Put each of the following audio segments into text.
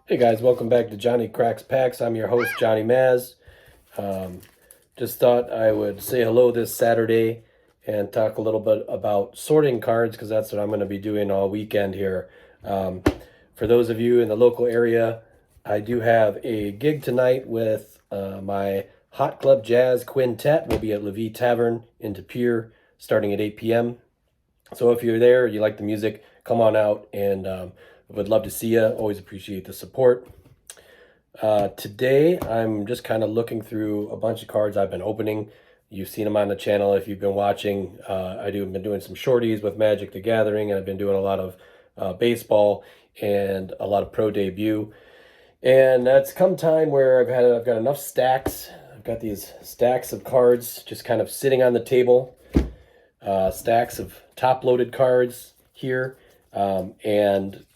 Hey guys, welcome back to Johnny Cracks Packs. I'm your host, Johnny Maz. Um, just thought I would say hello this Saturday and talk a little bit about sorting cards because that's what I'm going to be doing all weekend here. Um, for those of you in the local area, I do have a gig tonight with my Hot Club Jazz Quintet. We'll be at Levee Tavern in De Pere starting at 8 p.m. So if you're there, you like the music, come on out and would love to see you. Always appreciate the support. Today, I'm just kind of looking through a bunch of cards I've been opening. You've seen them on the channel if you've been watching. I've been doing some shorties with Magic the Gathering, and I've been doing a lot of baseball and a lot of pro debut. And it's come time where I've got enough stacks. I've got these stacks of cards just kind of sitting on the table. Stacks of top-loaded cards here, and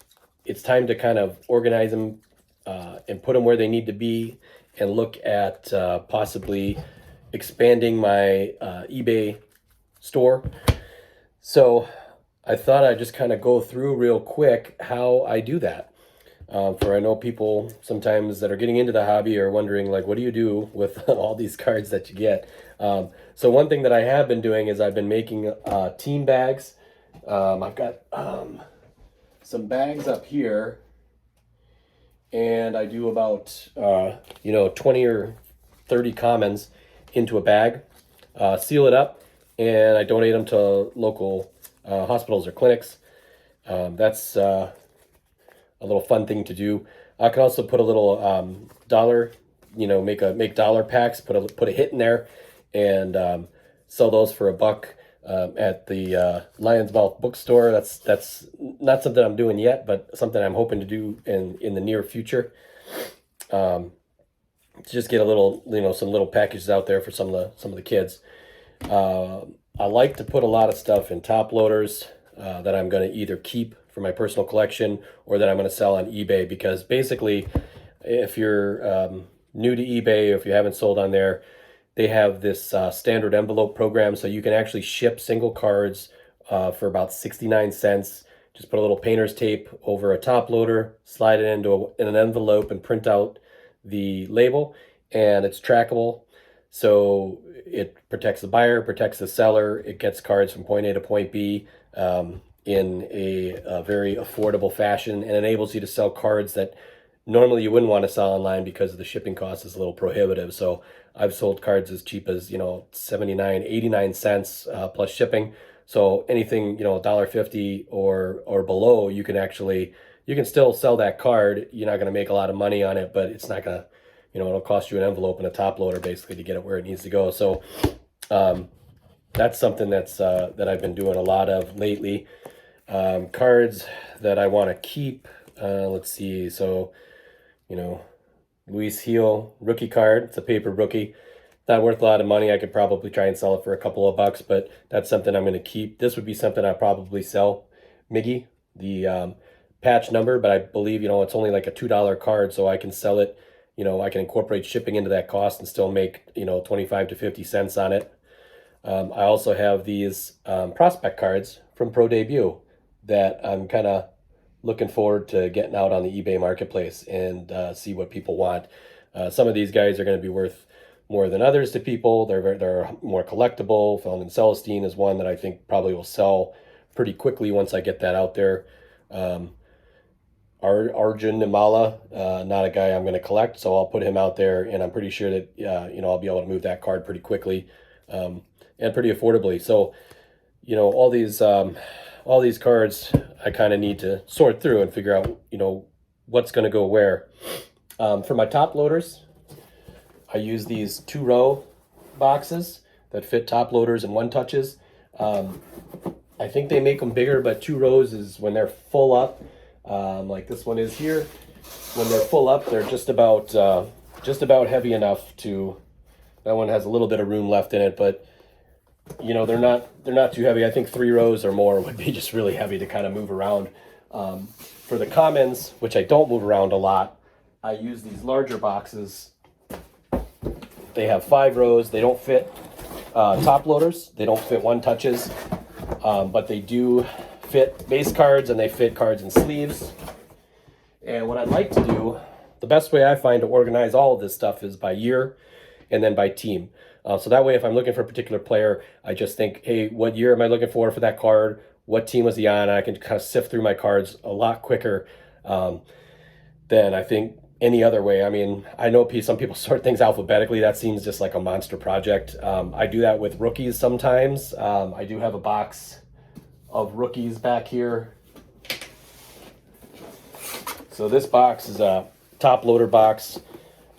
it's time to kind of organize them and put them where they need to be and look at possibly expanding my eBay store. So I thought I'd just kind of go through real quick how I do that. For I know people sometimes that are getting into the hobby are wondering, like, what do you do with all these cards that you get? So one thing that I have been doing is I've been making team bags. I've got some bags up here, and I do about 20 or 30 commons into a bag, seal it up, and I donate them to local hospitals or clinics. That's a little fun thing to do. I can also put a little dollar, make dollar packs, put a hit in there, and sell those for $1 at the Lion's Mouth bookstore. That's not something I'm doing yet, but something I'm hoping to do in the near future. To just get a little, some little packages out there for some of the kids. I like to put a lot of stuff in top loaders that I'm going to either keep for my personal collection or that I'm going to sell on eBay, because basically if you're new to eBay, or if you haven't sold on there, they have this standard envelope program, so you can actually ship single cards for about 69 cents. Just put a little painter's tape over a top loader, slide it in an envelope, and print out the label, and it's trackable. So it protects the buyer, protects the seller. It gets cards from point A to point B in a very affordable fashion, and enables you to sell cards that normally you wouldn't want to sell online because the shipping cost is a little prohibitive. So I've sold cards as cheap as 79, 89 cents plus shipping. So anything $1.50 or below, you can still sell that card. You're not going to make a lot of money on it, but it's not going to, it'll cost you an envelope and a top loader basically to get it where it needs to go. So that's something that I've been doing a lot of lately. Cards that I want to keep. Let's see. So, Luis Heel rookie card. It's a paper rookie. Not worth a lot of money. I could probably try and sell it for a couple of bucks, but that's something I'm going to keep. This would be something I'd probably sell. Miggy, the patch number, but I believe, it's only like a $2 card, so I can sell it. I can incorporate shipping into that cost and still make, 25 to 50 cents on it. I also have these prospect cards from Pro Debut that I'm kind of looking forward to getting out on the eBay marketplace and see what people want. Some of these guys are going to be worth more than others to people. They're more collectible. Felon Celestine is one that I think probably will sell pretty quickly once I get that out there. Arjun Nimala, not a guy I'm going to collect, so I'll put him out there, and I'm pretty sure that I'll be able to move that card pretty quickly and pretty affordably. So all these cards I kind of need to sort through and figure out what's going to go where. For my top loaders, I use these 2-row boxes that fit top loaders and one touches. I think they make them bigger, but 2 rows is when they're full up. Like this one is here. When they're full up, they're just about heavy enough to. That one has a little bit of room left in it, but they're not too heavy. I think 3 rows or more would be just really heavy to kind of move around. For the commons, which I don't move around a lot, I use these larger boxes. They have 5 rows. They don't fit top loaders. They don't fit one touches, but they do fit base cards, and they fit cards and sleeves. And what I'd like to do, the best way I find to organize all of this stuff is by year and then by team. So that way, if I'm looking for a particular player, I just think, hey, what year am I looking for that card? What team was he on? And I can kind of sift through my cards a lot quicker than I think any other way. I mean, I know some people sort things alphabetically. That seems just like a monster project. I do that with rookies sometimes. I do have a box of rookies back here. So this box is a top loader box.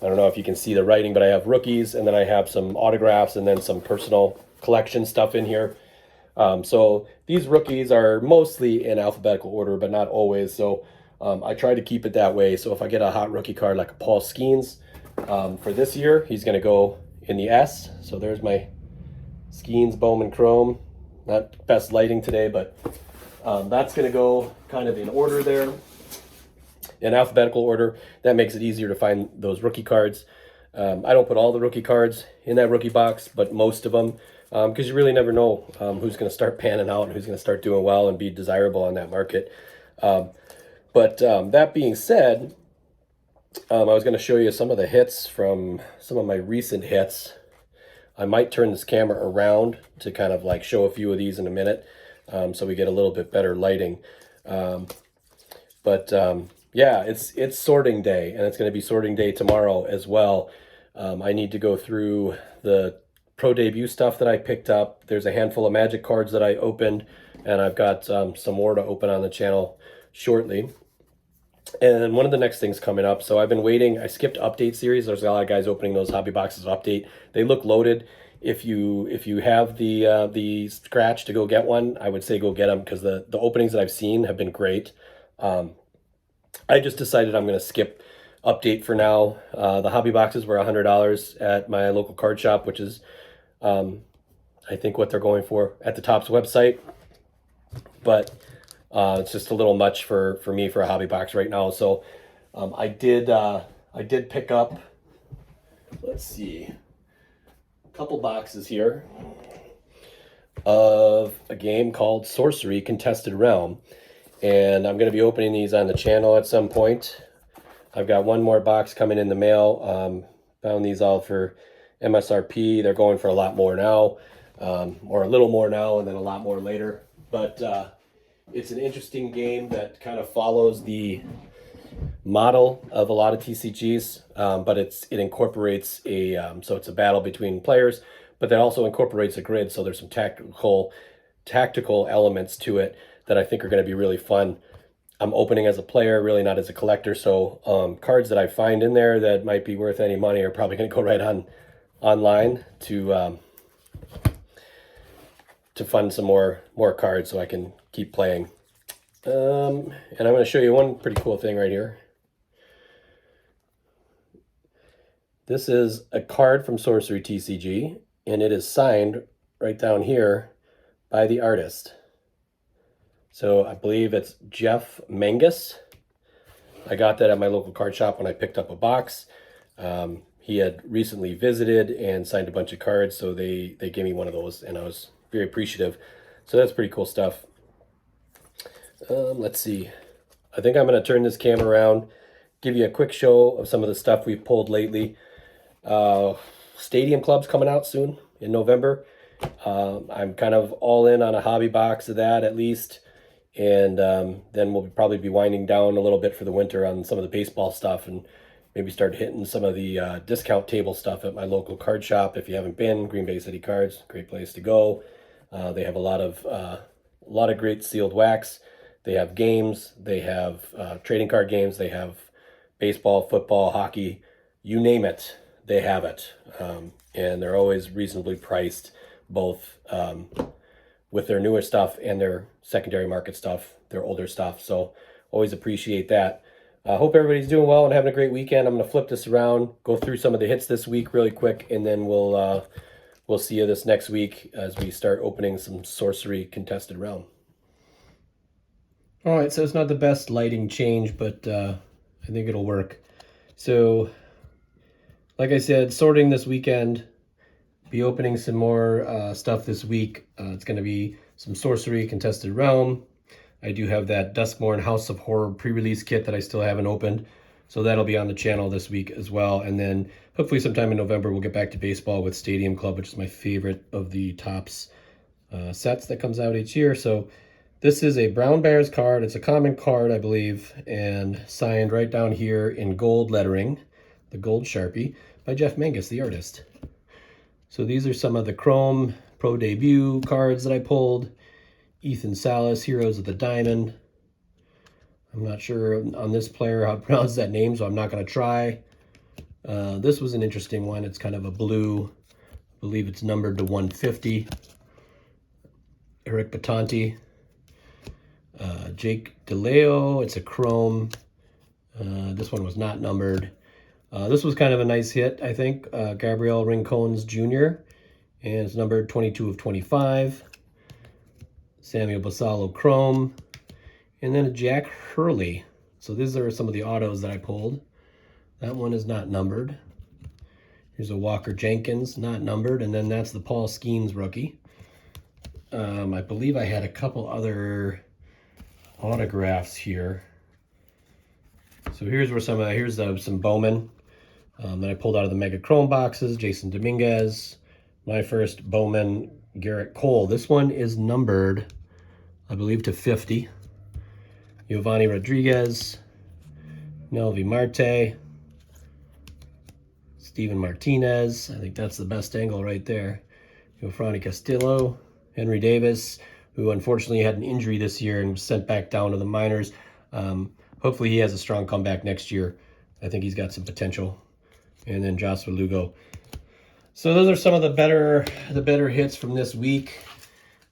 I don't know if you can see the writing, but I have rookies, and then I have some autographs and then some personal collection stuff in here. So these rookies are mostly in alphabetical order, but not always. So I try to keep it that way. So if I get a hot rookie card like a Paul Skeens for this year, he's going to go in the S. So there's my Skeens Bowman Chrome. Not best lighting today, but that's going to go kind of in order there. In alphabetical order. That makes it easier to find those rookie cards. I don't put all the rookie cards in that rookie box, but most of them, because you really never know who's going to start panning out and who's going to start doing well and be desirable on that market. But that being said, I was going to show you some of the hits from some of my recent hits. I might turn this camera around to kind of like show a few of these in a minute, so we get a little bit better lighting. Yeah, it's sorting day, and it's going to be sorting day tomorrow as well. I need to go through the pro debut stuff that I picked up. There's a handful of Magic cards that I opened, and I've got some more to open on the channel shortly. And one of the next things coming up, so I've been waiting. I skipped update series. There's a lot of guys opening those hobby boxes of update. They look loaded. If you have the scratch to go get one, I would say go get them, because the openings that I've seen have been great. I just decided I'm going to skip update for now. The hobby boxes were $100 at my local card shop, which is, I think, what they're going for at the Topps website. But it's just a little much for me for a hobby box right now. So I did pick up, let's see, a couple boxes here of a game called Sorcery Contested Realm. And I'm going to be opening these on the channel at some point. I've got one more box coming in the mail. Found these all for MSRP. They're going for a lot more now, or a little more now and then a lot more later. But it's an interesting game that kind of follows the model of a lot of TCGs, but it incorporates so it's a battle between players, but that also incorporates a grid. So there's some tactical elements to it that I think are going to be really fun. I'm opening as a player, really not as a collector. So cards that I find in there that might be worth any money are probably going to go right online to fund some more cards so I can keep playing. And I'm going to show you one pretty cool thing right here. This is a card from Sorcery TCG, and it is signed right down here by the artist. So I believe it's Jeff Mangus. I got that at my local card shop when I picked up a box. He had recently visited and signed a bunch of cards, so they gave me one of those, and I was very appreciative. So that's pretty cool stuff. Let's see. I think I'm going to turn this camera around, give you a quick show of some of the stuff we've pulled lately. Stadium Club's coming out soon in November. I'm kind of all in on a hobby box of that at least. And then we'll probably be winding down a little bit for the winter on some of the baseball stuff, and maybe start hitting some of the discount table stuff at my local card shop. If you haven't been, Green Bay City Cards, great place to go. They have a lot of great sealed wax. They have games. They have trading card games. They have baseball, football, hockey, you name it, they have it. And they're always reasonably priced, both with their newer stuff and their secondary market stuff, their older stuff. So always appreciate that. I hope everybody's doing well and having a great weekend. I'm going to flip this around, go through some of the hits this week really quick, and then we'll see you this next week as we start opening some Sorcery Contested Realm. All right, so it's not the best lighting change, but I think it'll work. So, like I said, sorting this weekend. Be opening some more stuff this week. It's going to be some Sorcery Contested Realm. I do have that Duskmorn House of Horror pre-release kit that I still haven't opened. So that'll be on the channel this week as well. And then hopefully sometime in November, we'll get back to baseball with Stadium Club, which is my favorite of the Topps sets that comes out each year. So this is a Brown Bears card. It's a common card, I believe, and signed right down here in gold lettering, the gold Sharpie, by Jeff Mangus, the artist. So these are some of the Chrome Pro Debut cards that I pulled. Ethan Salas, Heroes of the Diamond. I'm not sure on this player how to pronounce that name, so I'm not going to try. This was an interesting one. It's kind of a blue. I believe it's numbered to 150. Eric Batanti. Jake DeLeo. It's a Chrome. This one was not numbered. This was kind of a nice hit, I think. Gabriel Rincones Jr. And it's numbered 22 of 25. Samuel Basallo Chrome. And then a Jack Hurley. So these are some of the autos that I pulled. That one is not numbered. Here's a Walker Jenkins, not numbered. And then that's the Paul Skeens rookie. I believe I had a couple other autographs here. So here's where some Bowman that I pulled out of the Mega Chrome boxes. Jason Dominguez. My first Bowman, Garrett Cole. This one is numbered, I believe, to 50. Giovanni Rodriguez, Nelvi Marte, Steven Martinez. I think that's the best angle right there. Giovanni Castillo, Henry Davis, who unfortunately had an injury this year and was sent back down to the minors. Hopefully he has a strong comeback next year. I think he's got some potential. And then Joshua Lugo. So those are some of the better hits from this week.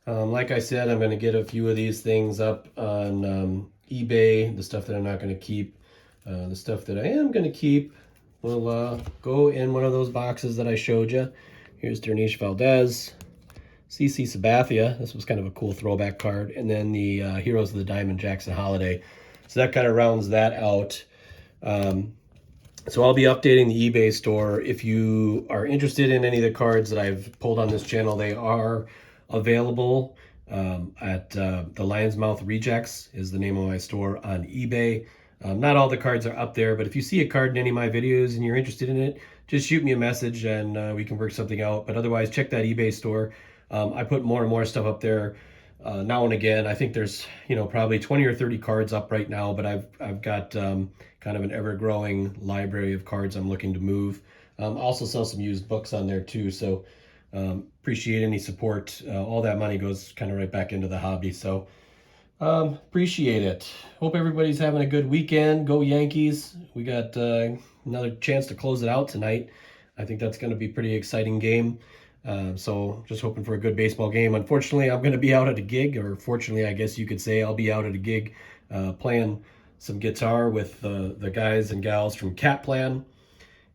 Like I said, I'm going to get a few of these things up on eBay, the stuff that I'm not going to keep. The stuff that I am going to keep will go in one of those boxes that I showed you. Here's Dernish Valdez, CC Sabathia. This was kind of a cool throwback card. And then the Heroes of the Diamond, Jackson Holiday. So that kind of rounds that out. So I'll be updating the eBay store. If you are interested in any of the cards that I've pulled on this channel, they are available at the Lion's Mouth Rejects is the name of my store on eBay. Not all the cards are up there, but if you see a card in any of my videos and you're interested in it, just shoot me a message and we can work something out. But otherwise, check that eBay store. I put more and more stuff up there now and again. I think there's probably 20 or 30 cards up right now, but I've got kind of an ever-growing library of cards I'm looking to move. Also sell some used books on there too, so appreciate any support. All that money goes kind of right back into the hobby, so appreciate it. Hope everybody's having a good weekend. Go Yankees. We got another chance to close it out tonight. I think that's going to be a pretty exciting game. So just hoping for a good baseball game. Unfortunately, I'm going to be out at a gig, or fortunately, I guess you could say I'll be out at a gig playing some guitar with the guys and gals from Cat Plan,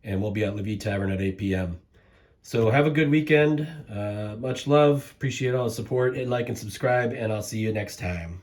and we'll be at Levy Tavern at 8 p.m. So have a good weekend. Much love. Appreciate all the support. Hit like and subscribe, and I'll see you next time.